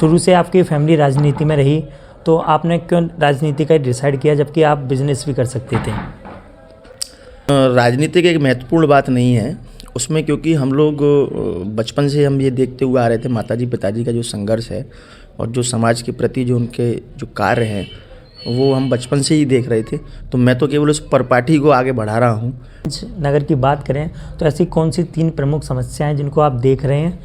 शुरू से आपकी फैमिली राजनीति में रही, तो आपने क्यों राजनीति का डिसाइड किया जबकि आप बिजनेस भी कर सकते थे? राजनीति की एक महत्वपूर्ण बात नहीं है उसमें, क्योंकि हम लोग बचपन से हम ये देखते हुए आ रहे थे माताजी पिताजी का जो संघर्ष है और जो समाज के प्रति जो उनके जो कार्य हैं वो हम बचपन से ही देख रहे थे। तो मैं तो केवल उस परपाठी को आगे बढ़ा रहा हूँ। नगर की बात करें तो ऐसी कौन सी 3 प्रमुख समस्याएं जिनको आप देख रहे हैं,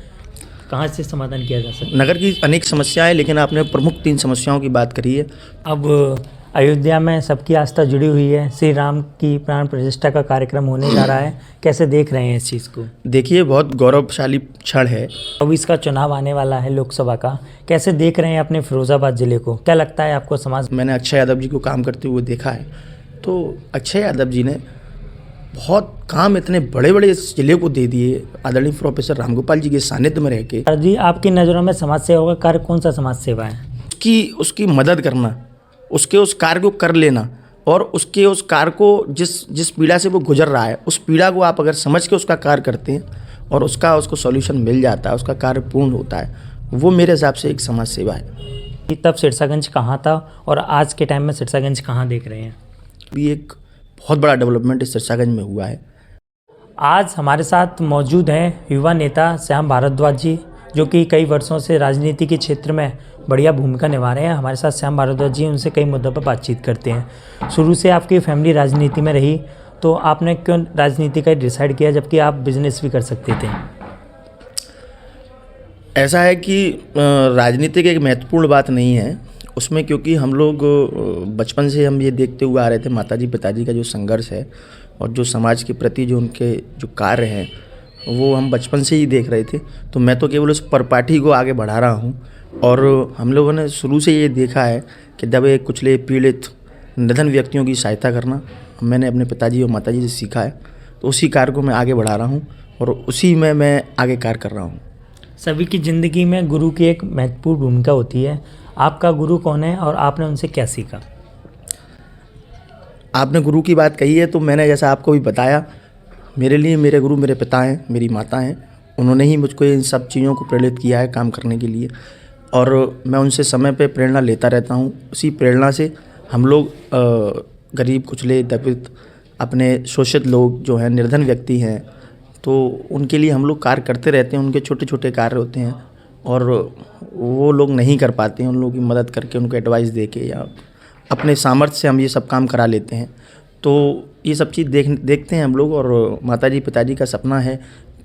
कहाँ से समाधान किया जा सकता है? नगर की अनेक समस्याएं, लेकिन आपने प्रमुख 3 समस्याओं की बात करी है। अब अयोध्या में सबकी आस्था जुड़ी हुई है, श्री राम की प्राण प्रतिष्ठा का कार्यक्रम होने जा रहा है, कैसे देख रहे हैं इस चीज़ को? देखिए, बहुत गौरवशाली क्षण है। अब इसका चुनाव आने वाला है लोकसभा का, कैसे देख रहे हैं अपने फिरोजाबाद ज़िले को? क्या लगता है आपको समाज? मैंने अक्षय यादव जी को काम करते हुए देखा है, तो अक्षय यादव जी ने बहुत काम इतने बड़े बड़े इस जिले को दे दिए आदरणीय प्रोफेसर रामगोपाल जी के सानिध्य में रह के। जी, आपकी नज़रों में समाज सेवा का कार्य कौन सा समाज सेवा है? उसकी मदद करना, उसके उस कार्य को कर लेना और उसके उस कार्य को जिस पीड़ा से वो गुजर रहा है, उस पीड़ा को आप अगर समझ के उसका कार्य करते हैं और उसको सॉल्यूशन मिल जाता है, उसका कार्य पूर्ण होता है, वो मेरे हिसाब से एक समाज सेवा है। तब सिरसागंज कहाँ था और आज के टाइम में सिरसागंज कहाँ देख रहे हैं? भी एक बहुत बड़ा डेवलपमेंट इस सिरसागंज में हुआ है। आज हमारे साथ मौजूद हैं युवा नेता श्याम भारद्वाज जी, जो कि कई वर्षों से राजनीति के क्षेत्र में बढ़िया भूमिका निभा रहे हैं। हमारे साथ श्याम भारद्वाज जी, उनसे कई मुद्दों पर बातचीत करते हैं। शुरू से आपकी फैमिली राजनीति में रही, तो आपने क्यों राजनीति का डिसाइड किया जबकि आप बिजनेस भी कर सकते थे? ऐसा है कि राजनीति की एक महत्वपूर्ण बात नहीं है उसमें, क्योंकि हम लोग बचपन से हम ये देखते हुए आ रहे थे माताजी पिताजी का जो संघर्ष है और जो समाज के प्रति जो उनके जो कार्य हैं वो हम बचपन से ही देख रहे थे। तो मैं तो केवल उस परपाठी को आगे बढ़ा रहा हूँ और हम लोगों ने शुरू से ये देखा है कि दबे कुचले पीड़ित निर्धन व्यक्तियों की सहायता करना मैंने अपने पिताजी और माताजी से सीखा है। तो उसी कार्य को मैं आगे बढ़ा रहा हूँ और उसी में मैं आगे कार्य कर रहा हूँ। सभी की ज़िंदगी में गुरु की एक महत्वपूर्ण भूमिका होती है। आपका गुरु कौन है और आपने उनसे क्या सीखा? आपने गुरु की बात कही है, तो मैंने जैसा आपको भी बताया, मेरे लिए मेरे गुरु मेरे पिता हैं, मेरी माता हैं। उन्होंने ही मुझको इन सब चीज़ों को प्रेरित किया है काम करने के लिए और मैं उनसे समय पे प्रेरणा लेता रहता हूँ। उसी प्रेरणा से हम लोग गरीब कुचले दलित अपने शोषित लोग जो हैं, निर्धन व्यक्ति हैं, तो उनके लिए हम लोग कार्य करते रहते हैं। उनके छोटे छोटे कार्य होते हैं और वो लोग नहीं कर पाते हैं, उन लोगों की मदद करके, उनको एडवाइस दे के या अपने सामर्थ्य से हम ये सब काम करा लेते हैं। तो ये सब चीज़ देखते हैं हम लोग और माताजी पिताजी का सपना है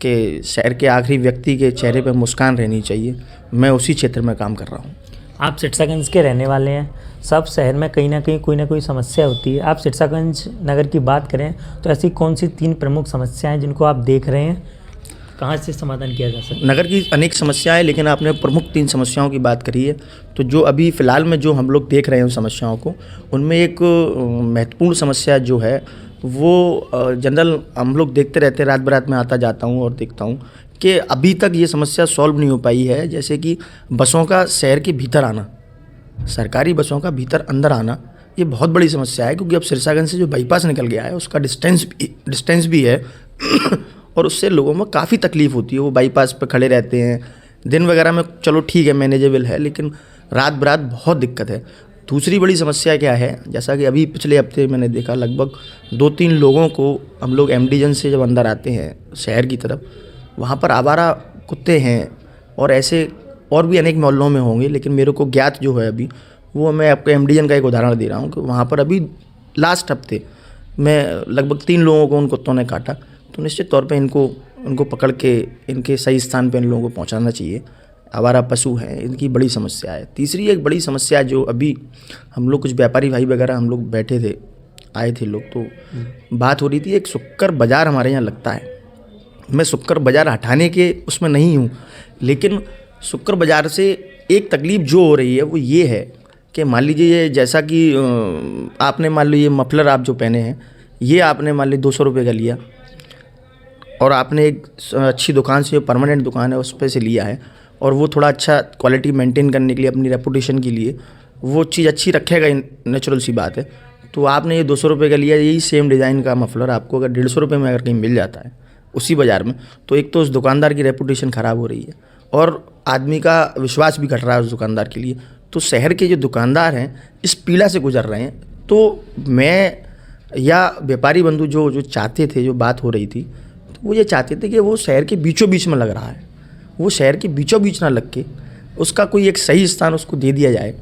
कि शहर के आखिरी व्यक्ति के चेहरे पर मुस्कान रहनी चाहिए। मैं उसी क्षेत्र में काम कर रहा हूँ। आप सिरसागंज के रहने वाले हैं। सब शहर में कहीं ना कहीं कोई ना कोई समस्या होती है। आप सिरसागंज नगर की बात करें तो ऐसी कौन सी 3 प्रमुख समस्याएं जिनको आप देख रहे हैं, कहाँ से समाधान किया जा सकता है? नगर की अनेक समस्याएं, लेकिन आपने प्रमुख 3 समस्याओं की बात करी है। तो जो अभी फ़िलहाल में जो हम लोग देख रहे हैं उन समस्याओं को, उनमें एक महत्वपूर्ण समस्या जो है वो जनरल हम लोग देखते रहते हैं, रात बरात में आता जाता हूँ और देखता हूँ कि अभी तक ये समस्या सॉल्व नहीं हो पाई है। जैसे कि बसों का शहर के भीतर आना, सरकारी बसों का भीतर अंदर आना, ये बहुत बड़ी समस्या है, क्योंकि अब सिरसागंज से जो बाईपास निकल गया है उसका डिस्टेंस भी है और उससे लोगों में काफ़ी तकलीफ़ होती है। वो बाईपास पे खड़े रहते हैं। दिन वगैरह में चलो ठीक है, मैनेजेबल है, लेकिन रात बरात बहुत दिक्कत है। दूसरी बड़ी समस्या क्या है, जैसा कि अभी पिछले हफ्ते मैंने देखा, लगभग 2-3 लोगों को हम लोग एमडीजन से जब अंदर आते हैं शहर की तरफ, वहाँ पर आवारा कुत्ते हैं और ऐसे और भी अनेक मोहल्लों में होंगे, लेकिन मेरे को ज्ञात जो है अभी, वो मैं आपको एमडीजन का एक उदाहरण दे रहा हूँ कि वहाँ पर अभी लास्ट हफ्ते में लगभग 3 लोगों को उन कुत्तों ने काटा। तो निश्चित तौर पे इनको पकड़ के इनके सही स्थान पे इन लोगों को पहुंचाना चाहिए। आवारा पशु हैं, इनकी बड़ी समस्या है। तीसरी एक बड़ी समस्या जो अभी हम लोग कुछ व्यापारी भाई वगैरह हम लोग बैठे थे, आए थे लोग, तो बात हो रही थी, एक शुक्र बाज़ार हमारे यहाँ लगता है। मैं शुक्र बाज़ार हटाने के उसमें नहीं हूँ, लेकिन शुक्र बाज़ार से एक तकलीफ़ जो हो रही है वो ये है कि मान लीजिए, जैसा कि आपने मान लो ये मफलर आप जो पहने हैं, ये आपने मान ली 200 रुपये का लिया और आपने एक अच्छी दुकान से, जो परमानेंट दुकान है उस पर से लिया है, और वो थोड़ा अच्छा क्वालिटी मेंटेन करने के लिए, अपनी रेपुटेशन के लिए वो चीज़ अच्छी रखेगा, नेचुरल सी बात है। तो आपने ये 200 रुपये का लिया, यही सेम डिज़ाइन का मफलर आपको अगर 150 रुपये में अगर कहीं मिल जाता है उसी बाज़ार में, तो एक तो उस दुकानदार की रेपुटेशन ख़राब हो रही है और आदमी का विश्वास भी घट रहा है उस दुकानदार के लिए। तो शहर के जो दुकानदार हैं इस पीड़ा से गुजर रहे हैं। तो मैं या व्यापारी बंधु जो चाहते थे, जो बात हो रही थी, तो वो ये चाहते थे कि वो शहर के बीचों बीच में लग रहा है, वो शहर के बीचों बीच ना लग के उसका कोई एक सही स्थान उसको दे दिया जाए,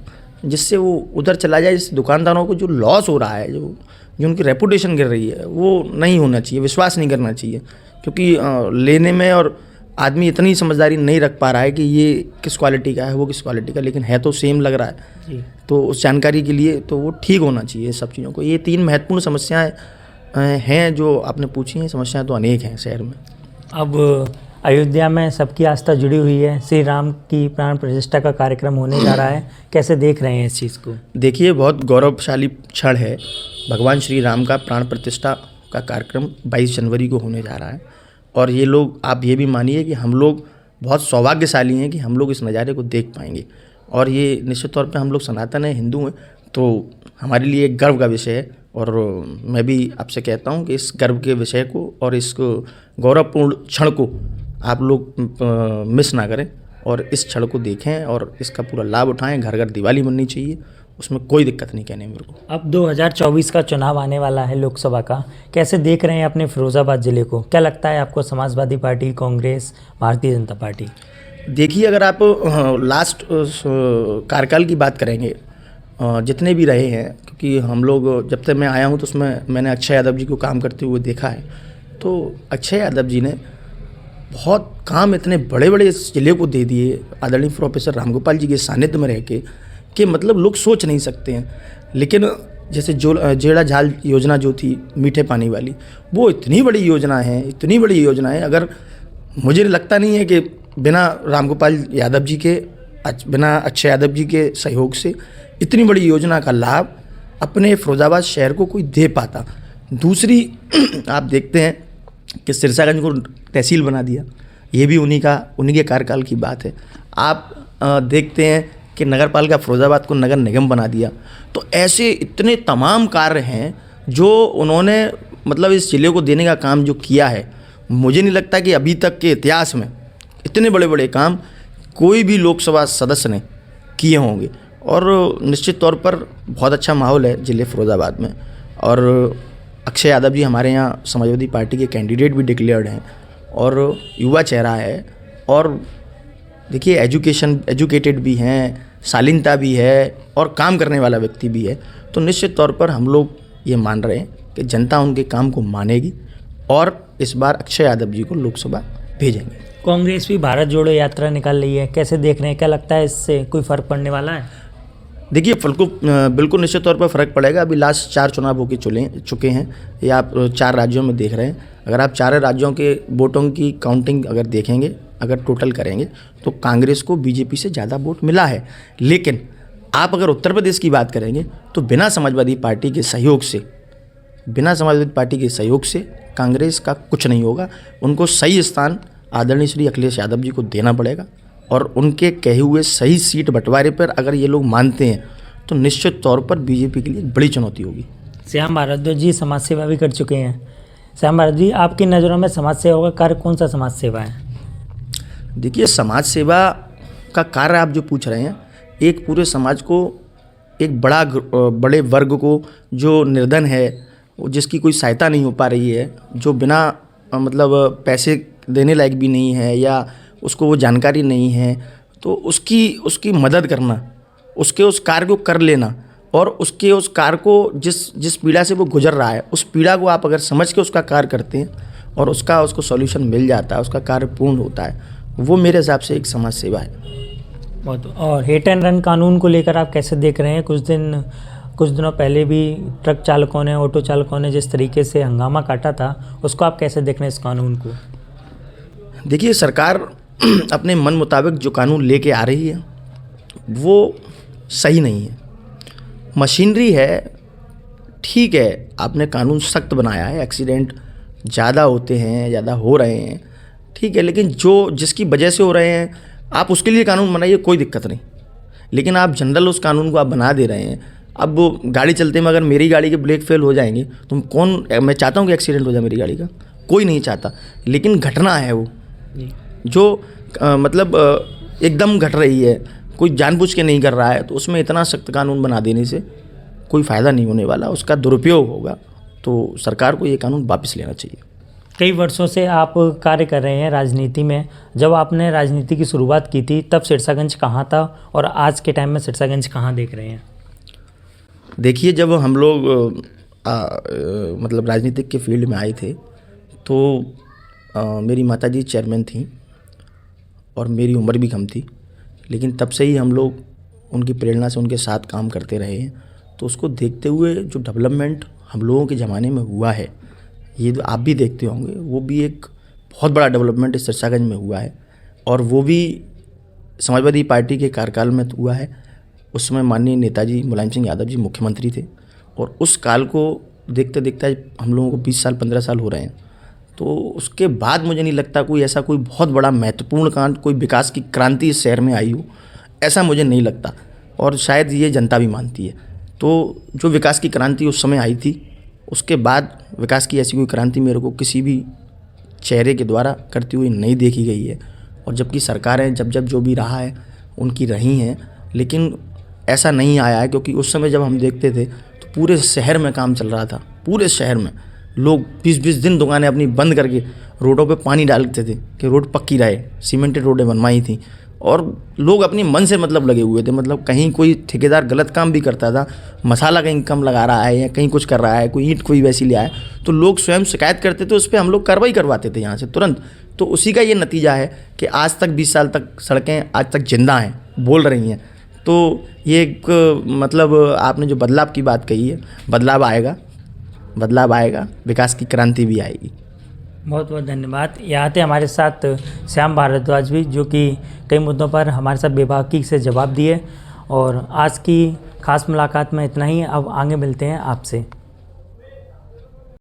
जिससे वो उधर चला जाए। जिससे दुकानदारों को जो लॉस हो रहा है, जो उनकी रेपुटेशन गिर रही है, वो नहीं होना चाहिए, विश्वास नहीं करना चाहिए। क्योंकि लेने में और आदमी इतनी समझदारी नहीं रख पा रहा है कि ये किस क्वालिटी का है, वो किस क्वालिटी का, लेकिन है तो सेम लग रहा है जी। तो उस जानकारी के लिए तो वो ठीक होना चाहिए सब चीज़ों को। ये 3 महत्वपूर्ण समस्याएं हैं जो आपने पूछी हैं। समस्याएं तो अनेक हैं शहर में। अब अयोध्या में सबकी आस्था जुड़ी हुई है, श्री राम की प्राण प्रतिष्ठा का कार्यक्रम होने जा रहा है, कैसे देख रहे हैं इस चीज़ को? देखिए, बहुत गौरवशाली क्षण है। भगवान श्री राम का प्राण प्रतिष्ठा का कार्यक्रम 22 जनवरी को होने जा रहा है। और ये लोग, आप ये भी मानिए कि हम लोग बहुत सौभाग्यशाली हैं कि हम लोग इस नज़ारे को देख पाएंगे। और ये निश्चित तौर पे हम लोग सनातन हैं, हिंदू हैं, तो हमारे लिए एक गर्व का विषय है। और मैं भी आपसे कहता हूँ कि इस गर्व के विषय को और इस गौरवपूर्ण क्षण को आप लोग मिस ना करें और इस क्षण को देखें और इसका पूरा लाभ उठाएं। घर घर दिवाली मननी चाहिए, उसमें कोई दिक्कत नहीं कहने मेरे को। अब 2024 का चुनाव आने वाला है लोकसभा का, कैसे देख रहे हैं अपने फिरोजाबाद ज़िले को? क्या लगता है आपको, समाजवादी पार्टी, कांग्रेस, भारतीय जनता पार्टी? देखिए, अगर आप लास्ट कार्यकाल की बात करेंगे, जितने भी रहे हैं, क्योंकि हम लोग जब तक मैं आया हूँ तो उसमें मैंने अक्षय यादव जी को काम करते हुए देखा है। तो अक्षय यादव जी ने बहुत काम इतने बड़े बड़े इस जिले को दे दिए आदरणीय प्रोफेसर रामगोपाल जी के सानिध्य में रह के कि मतलब लोग सोच नहीं सकते हैं। लेकिन जैसे जेड़ा झाल योजना जो थी मीठे पानी वाली, वो इतनी बड़ी योजना है, इतनी बड़ी योजना है। अगर मुझे लगता नहीं है कि बिना रामगोपाल यादव जी के, बिना अक्षय यादव जी के सहयोग से इतनी बड़ी योजना का लाभ अपने फिरोजाबाद शहर को कोई दे पाता। दूसरी आप देखते हैं कि सिरसागंज को तहसील बना दिया, ये भी उन्हीं के कार्यकाल की बात है। आप देखते हैं कि नगर पालिका फिरोजाबाद को नगर निगम बना दिया। तो ऐसे इतने तमाम कार्य हैं जो उन्होंने मतलब इस जिले को देने का काम जो किया है, मुझे नहीं लगता कि अभी तक के इतिहास में इतने बड़े बड़े काम कोई भी लोकसभा सदस्य ने किए होंगे। और निश्चित तौर पर बहुत अच्छा माहौल है ज़िले फिरोजाबाद में। और अक्षय यादव जी हमारे यहाँ समाजवादी पार्टी के कैंडिडेट भी डिक्लेयर्ड हैं और युवा चेहरा है। और देखिए, एजुकेटेड भी हैं, शालीनता भी है और काम करने वाला व्यक्ति भी है। तो निश्चित तौर पर हम लोग ये मान रहे हैं कि जनता उनके काम को मानेगी और इस बार अक्षय यादव जी को लोकसभा भेजेंगे। कांग्रेस भी भारत जोड़ो यात्रा निकाल रही है, कैसे देख रहे हैं? क्या लगता है इससे कोई फ़र्क पड़ने वाला है? देखिए, बिल्कुल निश्चित तौर पर फ़र्क पड़ेगा। अभी लास्ट 4 चुनाव होके चुके हैं, या आप 4 राज्यों में देख रहे हैं। अगर आप 4 राज्यों के वोटों की काउंटिंग अगर देखेंगे, अगर टोटल करेंगे, तो कांग्रेस को बीजेपी से ज़्यादा वोट मिला है। लेकिन आप अगर उत्तर प्रदेश की बात करेंगे तो बिना समाजवादी पार्टी के सहयोग से कांग्रेस का कुछ नहीं होगा। उनको सही स्थान आदरणीय श्री अखिलेश यादव जी को देना पड़ेगा। और उनके कहे हुए सही सीट बंटवारे पर अगर ये लोग मानते हैं तो निश्चित तौर पर बीजेपी के लिए बड़ी चुनौती होगी। श्याम भारद्वाज जी समाज सेवा भी कर चुके हैं। श्याम भारद्वाज जी, आपकी नज़रों में समाज सेवा का कार्य कौन सा समाज सेवा है? देखिए, समाज सेवा का कार्य आप जो पूछ रहे हैं, एक पूरे समाज को, एक बड़े वर्ग को जो निर्धन है, जिसकी कोई सहायता नहीं हो पा रही है, जो बिना मतलब पैसे देने लायक भी नहीं है या उसको वो जानकारी नहीं है, तो उसकी मदद करना, उसके उस कार्य को कर लेना और उसके उस कार्य को जिस पीड़ा से वो गुजर रहा है, उस पीड़ा को आप अगर समझ के उसका कार्य करते हैं और उसको सॉल्यूशन मिल जाता है, उसका कार्य पूर्ण होता है, वो मेरे हिसाब से एक समाज सेवा है। बहुत। और हिट एंड रन कानून को लेकर आप कैसे देख रहे हैं? कुछ दिनों पहले भी ट्रक चालकों ने, ऑटो चालकों ने जिस तरीके से हंगामा काटा था, उसको आप कैसे देख रहे हैं इस कानून को? देखिए, सरकार अपने मन मुताबिक जो कानून लेके आ रही है वो सही नहीं है। मशीनरी है, ठीक है, आपने कानून सख्त बनाया है, एक्सीडेंट ज़्यादा होते हैं, ज़्यादा हो रहे हैं, ठीक है, लेकिन जिसकी वजह से हो रहे हैं आप उसके लिए कानून बनाइए, कोई दिक्कत नहीं। लेकिन आप जनरल उस कानून को आप बना दे रहे हैं। अब गाड़ी चलते में अगर मेरी गाड़ी के ब्रेक फेल हो जाएंगे तो मैं चाहता हूँ कि एक्सीडेंट हो जाए मेरी गाड़ी का, कोई नहीं चाहता, लेकिन घटना है वो जो मतलब एकदम घट रही है, कोई जानबूझ के नहीं कर रहा है, तो उसमें इतना सख्त कानून बना देने से कोई फ़ायदा नहीं होने वाला, उसका दुरुपयोग होगा। तो सरकार को ये कानून वापस लेना चाहिए। कई वर्षों से आप कार्य कर रहे हैं राजनीति में। जब आपने राजनीति की शुरुआत की थी तब सिरसागंज कहाँ था और आज के टाइम में सिरसागंज कहाँ देख रहे हैं? देखिए, जब हम लोग मतलब राजनीतिक के फील्ड में आए थे तो मेरी माताजी चेयरमैन थी और मेरी उम्र भी कम थी, लेकिन तब से ही हम लोग उनकी प्रेरणा से उनके साथ काम करते रहे हैं। तो उसको देखते हुए जो डेवलपमेंट हम लोगों के ज़माने में हुआ है, ये तो आप भी देखते होंगे, वो भी एक बहुत बड़ा डेवलपमेंट इस सिरसागंज में हुआ है और वो भी समाजवादी पार्टी के कार्यकाल में हुआ है। उस समय माननीय नेताजी मुलायम सिंह यादव जी मुख्यमंत्री थे और उस काल को देखते देखते हम लोगों को 20 साल 15 साल हो रहे हैं। तो उसके बाद मुझे नहीं लगता कोई ऐसा कोई बहुत बड़ा महत्वपूर्ण काम, कोई विकास की क्रांति इस शहर में आई हो, ऐसा मुझे नहीं लगता और शायद ये जनता भी मानती है। तो जो विकास की क्रांति उस समय आई थी, उसके बाद विकास की ऐसी कोई क्रांति मेरे को किसी भी चेहरे के द्वारा करती हुई नहीं देखी गई है। और जबकि सरकारें जब जो भी रहा है उनकी रही हैं, लेकिन ऐसा नहीं आया है, क्योंकि उस समय जब हम देखते थे तो पूरे शहर में काम चल रहा था। पूरे शहर में लोग 20-20 दिन दुकानें अपनी बंद करके रोडों पे पानी डालते थे कि रोड पक्की रहे, सीमेंटेड रोडें बनवाई थी और लोग अपनी मन से मतलब लगे हुए थे। मतलब कहीं कोई ठेकेदार गलत काम भी करता था, मसाला कहीं कम लगा रहा है या कहीं कुछ कर रहा है, कोई ईंट कोई वैसी ले आए, तो लोग स्वयं शिकायत करते थे, उस पर हम लोग कार्रवाई करवाते थे यहाँ से तुरंत। तो उसी का ये नतीजा है कि आज तक 20 साल तक सड़कें आज तक जिंदा हैं, बोल रही हैं। तो ये एक मतलब आपने जो बदलाव की बात कही है, बदलाव आएगा, विकास की क्रांति भी आएगी। बहुत बहुत धन्यवाद। यहाँ थे हमारे साथ श्याम भारद्वाज भी, जो कि कई मुद्दों पर हमारे साथ बेबाकी से जवाब दिए। और आज की खास मुलाकात में इतना ही। अब आगे मिलते हैं आपसे।